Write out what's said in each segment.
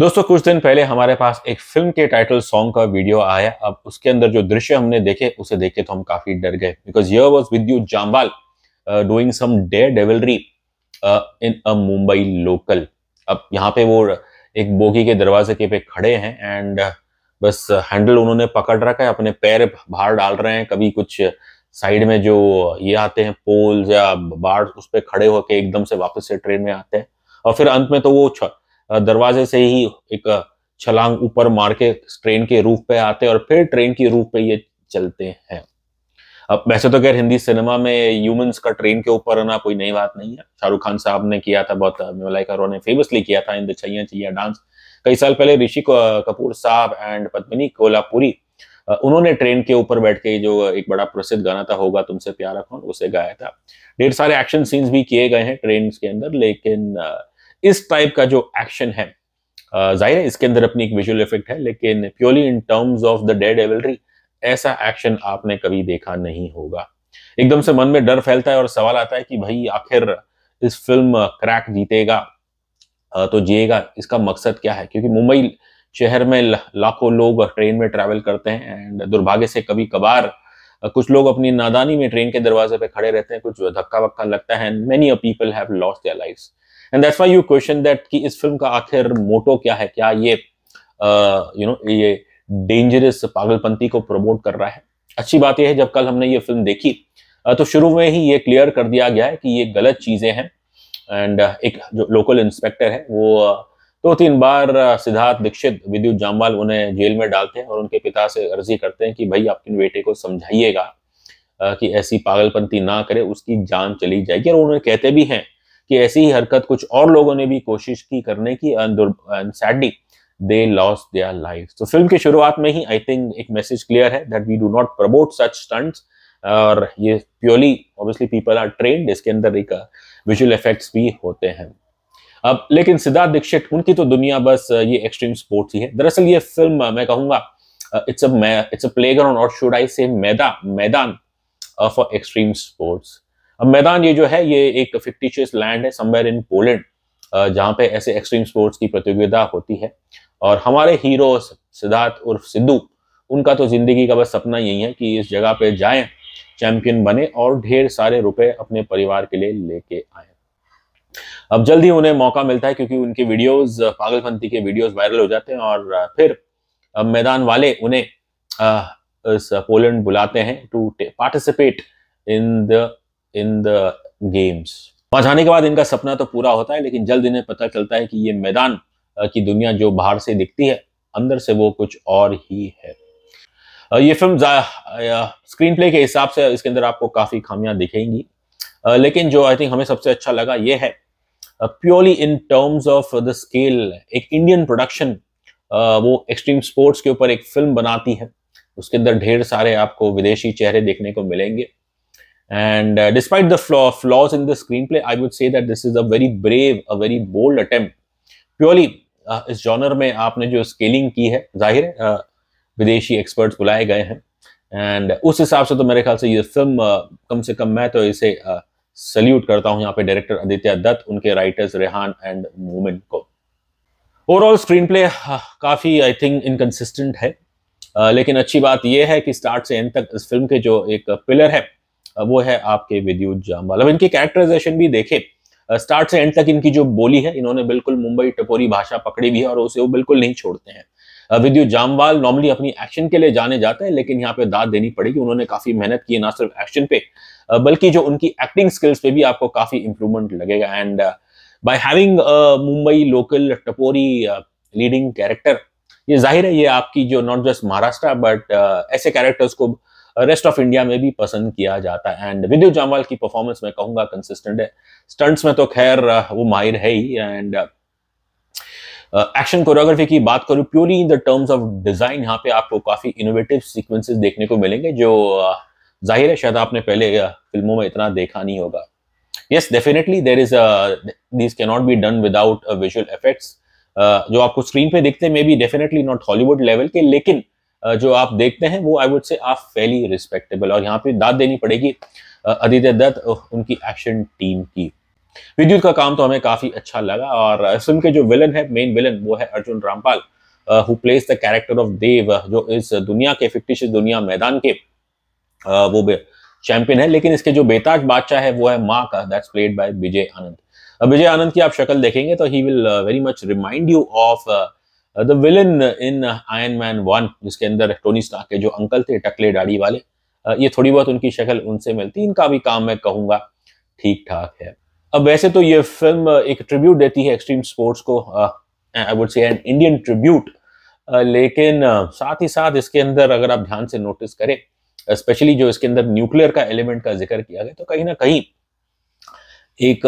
दोस्तों कुछ दिन पहले हमारे पास एक फिल्म के टाइटल सॉन्ग का वीडियो आया। अब उसके अंदर जो दृश्य हमने देखे उसे देख के तो हम काफी डर गए, बिकॉज हियर वाज विद्युत जामवाल डूइंग सम डेयर डेविलरी इन अ मुंबई लोकल। अब यहाँ पे वो एक बोगी के दरवाजे के पे खड़े हैं एंड बस हैंडल उन्होंने पकड़ रखा है, अपने पैर बाहर डाल रहे हैं। कभी कुछ साइड में जो ये आते हैं पोल्स या बार, उस पर खड़े होके एकदम से वापस से ट्रेन में आते हैं और फिर अंत में तो वो दरवाजे से ही एक छलांग ऊपर मार के ट्रेन के रूफ पे आते हैं और फिर ट्रेन की रूफ पे ये चलते हैं। अब वैसे तो खैर हिंदी सिनेमा में ह्यूमंस का ट्रेन के ऊपर आना कोई नई बात नहीं है। शाहरुख खान साहब ने किया था, बहुत मलाइका अरोड़ा ने फेमसली किया था in the Chaiyya Chaiyya dance. कई साल पहले ऋषि कपूर साहब एंड पद्मिनी कोल्हापुरी उन्होंने ट्रेन के ऊपर बैठ के जो एक बड़ा प्रसिद्ध गाना था होगा तुमसे प्यारा कौन, उसे गाया था। ढेर सारे एक्शन सीन्स भी किए गए हैं ट्रेन के अंदर, लेकिन इस टाइप का जो एक्शन है जाहिर है इसके अंदर अपनी एक विजुअल इफेक्ट है, लेकिन purely in terms of the daredevilry ऐसा एक्शन आपने कभी देखा नहीं होगा। एकदम से मन में डर फैलता है और सवाल आता है कि भाई आखिर इस फिल्म क्रैक जीतेगा तो जिएगा, इसका मकसद क्या है? क्योंकि मुंबई शहर में लाखों लोग ट्रेन में ट्रैवल करते हैं एंड दुर्भाग्य से कभी कभार कुछ लोग अपनी नादानी में ट्रेन के दरवाजे पे खड़े रहते हैं, कुछ धक्का वक्का लगता है and many people have lost their lives and that's why you question that कि इस फिल्म का आखिर मोटो क्या है। क्या ये ये डेंजरस पागलपंती को प्रमोट कर रहा है? अच्छी बात यह है जब कल हमने ये फिल्म देखी तो शुरू में ही ये क्लियर कर दिया गया है कि ये गलत चीजें हैं एंड एक जो लोकल इंस्पेक्टर है वो 2-3 बार सिद्धार्थ दीक्षित विद्युत जामवाल उन्हें जेल में डालते हैं और उनके पिता से अर्जी करते हैं कि भाई अपने बेटे को समझाइएगा कि ऐसी पागलपंती ना करे, उसकी जान चली जाएगी। और उन्हें कहते भी हैं कि ऐसी ही हरकत कुछ और लोगों ने भी कोशिश की करने की and sadly they lost their lives. तो फिल्म की शुरुआत में ही आई थिंक एक मैसेज क्लियर है that we do not promote such stunts और ये purely obviously people are trained, इसके अंदर एक विजुअल इफेक्ट्स भी होते हैं। अब लेकिन सिद्धार्थ दीक्षित उनकी तो दुनिया बस ये एक्सट्रीम स्पोर्ट्स ही है। दरअसल ये फिल्म मैं कहूंगा इट्स अ प्लेग्राउंड और शुड आई से मैदान फॉर एक्सट्रीम स्पोर्ट्स। अब मैदान ये जो है ये एक फिक्टिशियस लैंड है समवेयर इन पोलैंड जहां पे ऐसे एक्सट्रीम स्पोर्ट्स की प्रतियोगिता होती है और हमारे हीरो सिद्धार्थ उर्फ सिद्धू, उनका तो जिंदगी का बस सपना यही है कि इस जगह पे जाएं, चैंपियन बने और ढेर सारे रुपए अपने परिवार के लिए लेके आए। अब जल्द ही उन्हें मौका मिलता है क्योंकि उनके वीडियोस पागलपंती के वीडियोस वायरल हो जाते हैं और फिर मैदान वाले उन्हें इस पोलैंड बुलाते हैं to participate in the games. वहां जाने के बाद इनका सपना तो पूरा होता है, लेकिन जल्द इन्हें पता चलता है कि ये मैदान की दुनिया जो बाहर से दिखती है अंदर से वो कुछ और ही है। ये फिल्म स्क्रीन प्ले के हिसाब से इसके अंदर आपको काफी खामियां दिखेंगी, लेकिन जो आई थिंक हमें सबसे अच्छा लगा ये है purely in terms of the scale. एक इंडियन प्रोडक्शन वो एक्सट्रीम स्पोर्ट्स के ऊपर एक फिल्म बनाती है, उसके अंदर ढेर सारे आपको विदेशी चेहरे देखने को मिलेंगे and despite the flaws in the screenplay I would say that this is a very brave, a very bold attempt purely इस जॉनर में आपने जो स्केलिंग की है, जाहिर है विदेशी एक्सपर्ट्स बुलाए गए हैं एंड उस हिसाब से तो मेरे ख्याल से ये फिल्म कम से कम मैं तो इसे सल्यूट करता हूं यहाँ पे डायरेक्टर आदित्य दत्त, उनके राइटर्स रेहान एंड मोमिन को। ओवरऑल स्क्रीन प्ले काफी आई थिंक इनकंसिस्टेंट है, लेकिन अच्छी बात यह है कि स्टार्ट से एंड तक इस फिल्म के जो एक पिलर है वो है आपके विद्युत जामवाल। अब इनकी कैरेक्टराइजेशन भी देखे, स्टार्ट से एंड तक इनकी जो बोली है, इन्होंने बिल्कुल मुंबई टपोरी भाषा पकड़ी भी है और उसे वो बिल्कुल नहीं छोड़ते हैं। विद्युत जामवाल नॉर्मली अपनी एक्शन के लिए जाने जाते हैं, लेकिन यहाँ पे दाद देनी पड़ेगी, उन्होंने काफी मेहनत की है ना सिर्फ एक्शन पे बल्कि जो उनकी एक्टिंग स्किल्स पे भी आपको काफी इंप्रूवमेंट लगेगा। And by having Mumbai local tapori leading character, ये जाहिर है ये आपकी जो नॉट जस्ट महाराष्ट्र बट ऐसे कैरेक्टर्स को रेस्ट ऑफ इंडिया में भी पसंद किया जाता है। एंड विद्युत जामवाल की परफॉर्मेंस मैं कहूंगा कंसिस्टेंट है, स्टंट्स में तो खैर वो माहिर है ही एंड एक्शन कोरियोग्राफी की बात करूं purely in the terms of design, यहाँ पे आपको काफी इनोवेटिव सीक्वेंसेस देखने को मिलेंगे जो जाहिर है शायद आपने पहले फिल्मों में इतना देखा नहीं होगा। Yes definitely there is this can not be done without visual effects. जो आपको स्क्रीन पे दिखते हैं maybe definitely not Hollywood level के, लेकिन जो आप देखते हैं वो आई वुड से आप फेली रिस्पेक्टेबल, और यहाँ पे दाद देनी पड़ेगी आदित्य दत्त उनकी एक्शन टीम की। विद्युत का काम तो हमें काफी अच्छा लगा और फिल्म के जो विलन है, मेन विलन, वो है Arjun Rampal, who plays the character of Dev, जो इस दुनिया के फिक्टिशियस दुनिया मैदान के वो चैंपियन है। लेकिन इसके जो बेताज बादशाह है वो है माँ का, that's played by Vijay Anand. Vijay Anand की आप शक्ल देखेंगे तो he will very much remind you of the villain in iron man 1, जिसके अंदर टोनी स्टार्क के जो अंकल थे टकले दाढ़ी वाले, ये थोड़ी बहुत उनकी शक्ल उनसे मिलती। इनका भी काम मैं कहूंगा ठीक ठाक है। अब वैसे तो ये फिल्म एक ट्रिब्यूट देती है एक्सट्रीम स्पोर्ट्स को, I would say an Indian tribute, लेकिन साथ ही साथ इसके अंदर अगर आप ध्यान से नोटिस करें, स्पेशली जो इसके अंदर न्यूक्लियर का एलिमेंट का जिक्र किया गया, तो कहीं ना कहीं एक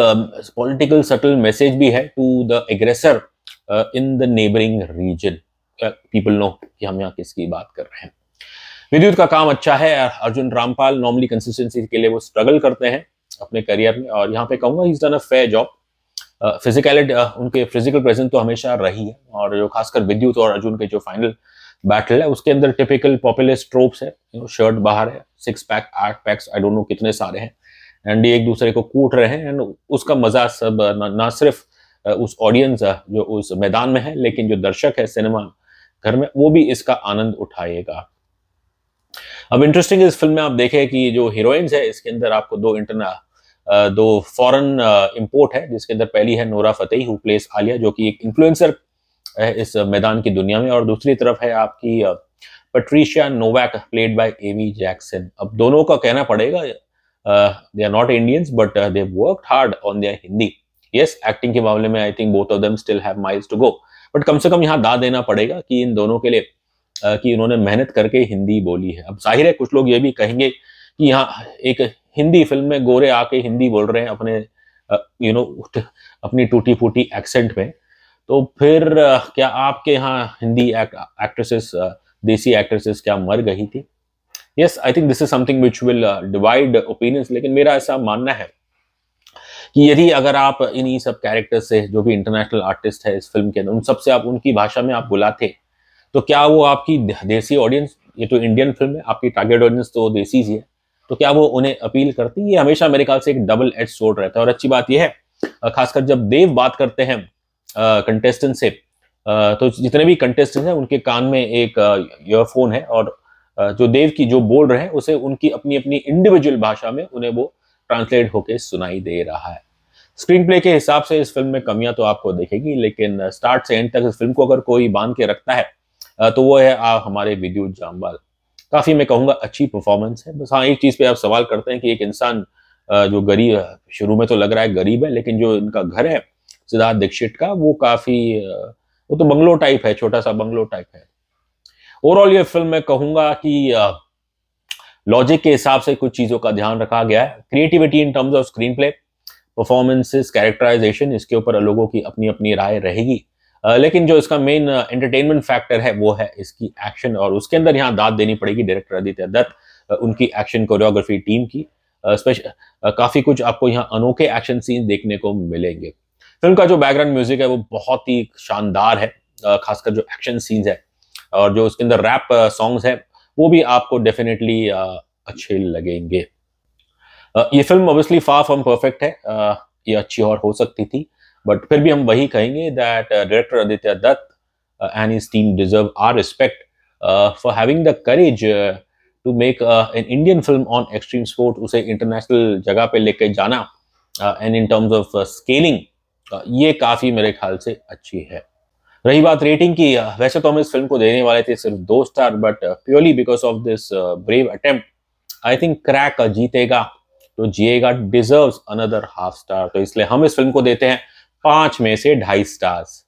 पॉलिटिकल सटल मैसेज भी है to the aggressor in the neighbouring region. People know कि हम यहाँ किसकी बात कर रहे हैं। विद्युत का काम अच्छा है। अर्जुन रामपाल नॉर्मली कंसिस्टेंसी के लिए वो स्ट्रगल करते हैं अपने करियर में, और यहाँ पे कहूंगा he done a fair job. Physicality, उनके फिजिकल प्रेजेंस तो हमेशा रही है, और जो खासकर विद्युत और अर्जुन के जो फाइनल बैटल है उसके अंदर टिपिकल पॉपुलर ट्रोप्स है, शर्ट बाहर है, 6 pack 8 PACS I don't know कितने सारे हैं, एंड ये एक दूसरे को कूट रहे हैं, एंड उसका मजा सब ना सिर्फ उस ऑडियंस जो उस मैदान में है, लेकिन जो दर्शक है सिनेमा घर में, वो भी इसका आनंद उठाएगा। अब इंटरेस्टिंग इस फिल्म में आप देखें कि जो हीरोइंस है इसके अंदर आपको दो फॉरेन इंपोर्ट है, जिसके अंदर पहली है Nora Fatehi who plays Alia, जो कि एक इन्फ्लुएंसर है इस मैदान की दुनिया में, और दूसरी तरफ है आपकी Patricia Novak played by Amy Jackson. अब दोनों का कहना पड़ेगा they are not Indians but they worked hard on their Hindi. Yes, acting के मामले में I think both of them still have miles to go, but कम से कम यहाँ दाद देना पड़ेगा कि इन दोनों के लिए कि उन्होंने मेहनत करके हिंदी बोली है। अब जाहिर है कुछ लोग ये भी कहेंगे कि यहाँ एक हिंदी फिल्म में गोरे आके हिंदी बोल रहे हैं अपने अपनी टूटी फूटी एक्सेंट में, तो फिर क्या आपके यहाँ हिंदी एक्ट्रेसेस, देसी एक्ट्रेसेस क्या मर गई थी? Yes, I think this is something which will divide opinions, लेकिन मेरा ऐसा मानना है कि यदि अगर आप इन्हीं सब कैरेक्टर्स से, जो भी इंटरनेशनल आर्टिस्ट है इस फिल्म के अंदर, उन सबसे आप उनकी भाषा में आप बुलाते, तो क्या वो आपकी देसी ऑडियंस, ये तो इंडियन फिल्म है, आपकी टारगेट ऑडियंस तो देसी ही है, तो क्या वो उन्हें अपील करती? ये हमेशा मेरे ख्याल से एक डबल एज सोर्ड रहता है। और अच्छी बात यह है, खासकर जब देव बात करते हैं कंटेस्टेंट से, तो जितने भी कंटेस्टेंट हैं उनके कान में एक ईयरफोन है, और जो देव की जो बोल रहे हैं उसे उनकी अपनी अपनी इंडिविजुअल भाषा में उन्हें वो ट्रांसलेट होकर सुनाई दे रहा है। स्क्रीन प्ले के हिसाब से इस फिल्म में कमियां तो आपको दिखेगी, लेकिन स्टार्ट से एंड तक इस फिल्म को अगर कोई बांध के रखता है तो वो है हमारे विद्युत जामवाल। काफी मैं कहूंगा अच्छी परफॉर्मेंस है। बस हाँ, एक चीज पे आप सवाल करते हैं कि एक इंसान जो गरीब, शुरू में तो लग रहा है गरीब है, लेकिन जो इनका घर है सिद्धार्थ दीक्षित का, वो काफी वो तो बंगलो टाइप है, छोटा सा बंगलो टाइप है। ओवरऑल ये फिल्म मैं कहूंगा कि लॉजिक के हिसाब से कुछ चीजों का ध्यान रखा गया है। Creativity in terms of screenplay, performances, characterization, इसके ऊपर लोगों की अपनी अपनी राय रहेगी, लेकिन जो इसका मेन एंटरटेनमेंट फैक्टर है वो है इसकी एक्शन, और उसके अंदर यहाँ दाद देनी पड़ेगी डायरेक्टर आदित्य दत्त, उनकी एक्शन कोरियोग्राफी टीम की। काफी कुछ आपको यहाँ अनोखे एक्शन सीन देखने को मिलेंगे। फिल्म का जो बैकग्राउंड म्यूजिक है वो बहुत ही शानदार है, खासकर जो एक्शन सीन्स है और जो उसके अंदर रैप सॉन्ग्स है वो भी आपको डेफिनेटली अच्छे लगेंगे। ये film obviously far from perfect है, ये अच्छी और हो सकती थी, बट फिर भी हम वही कहेंगे that director Aditya Dutt and his team deserve our respect for having the courage to make an Indian film on extreme sport, उसे इंटरनेशनल जगह पे लेके जाना, and in terms of scaling ये काफी मेरे ख्याल से अच्छी है। रही बात रेटिंग की, वैसे तो हम इस फिल्म को देने वाले थे सिर्फ 2 star, but purely because of this brave attempt I think crack जीतेगा तो जिएगा डिजर्व्स अनदर हाफ स्टार, तो इसलिए हम इस फिल्म को देते हैं 5 में से 2.5 स्टार्स।